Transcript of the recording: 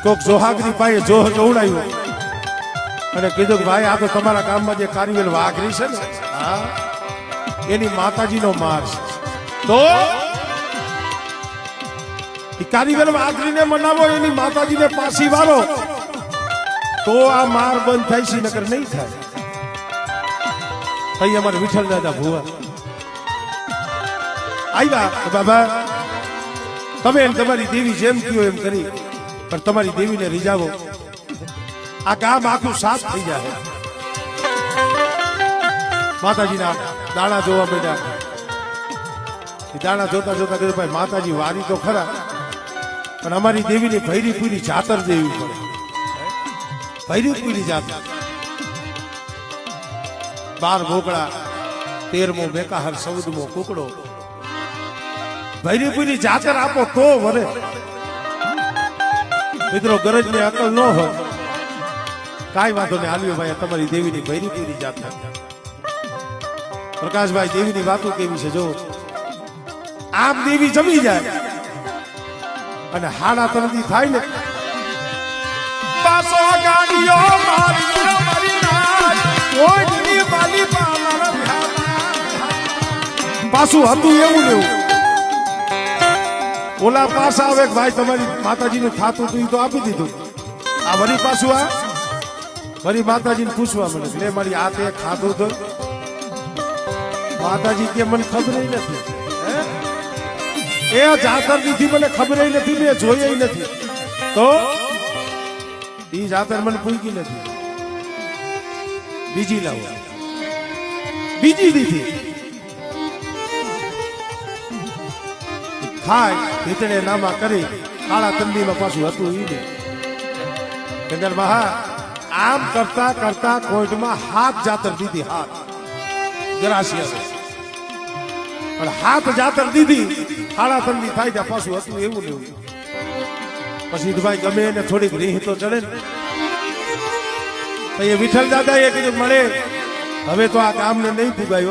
કોક જોહાગની પાસે જોહ જોવડાયું અને કીધું કે ભાઈ આ તો તમારા ગામમાં જે કારીવેલ વાઘરી છે ને, હા, એની માતાજીનો માર છે. તો કારીવેલ વાઘરીને મનાવો, એની માતાજીને પાછી વાળો, તો આ માર બંધ થાય છે, નકર નહીં થાય. ભાઈ અમારે વિઠ્ઠલ દાદા ભુવા આવ્યા. બાબા તમે તમારી દેવી જેમ કયો એમ કરી, પણ તમારી દેવીને રીઝાવો, આ ગામ આખું સાફ થઈ જાય. માતાજીના દાણા જોવા બેઠા. દાણા જોતા જોતા કીધું ભાઈ માતાજી વારી તો ખરા, પણ અમારી દેવીની ભૈરી પૂરી જાતર દેવી પડે. ભૈરી પૂરી જાતર 12 ગોકળા, 13મો મેકાહાર, 14મો કુકડો. ભૈરી પૂરી જાતર આપો તો વરે. મિત્રો ગરજ ને અકલ ન હોય, કાંઈ વાંધો નહીં, આલ્યો ભાઈ તમારી દેવીની ભૈરી પૂરી જાતર. પ્રકાશભાઈ દેવીની વાતો કેવી છે જો. આમ દેવી જમી જાય અને હાડા તરતી થાય ને, પાછો ગાડીઓ મારી પાછું હતું એવું ને એવું. ઓલા પાછા આવે ભાઈ તમારી માતાજીનું થાતું હતું તો આપી દીધું. આ વળી પાછું આ વળી માતાજીને પૂછવા મને, લે મારી આ તે ખાધું તો માતાજી કે મને ખબર નથી. એ જાતર દીધી મને ખબર નથી, મેં જોઈ નથી, તો એ જાતર મને પૂછી નથી. બીજી લાવો, બીજી દીધી ખાય ભીતડે નામા કરી કાળા તંદીમાં પાછું હતું ઈ ને. મહા આમ કરતા કરતા કોઈટમાં હાથ જાતર દીધી, હાથ ગરાસી આવે પણ હાથ જાતર દીધી, કાળા તંદી થાય ત્યાં પાછું હતું એવું ને એવું. પછી ભાઈ ગમે એને થોડીક રીહ તો ચડે ને. વિઠ્ઠલ દાદા એ કીધું મળે હવે તો આ કામને નહીં પુગાયો.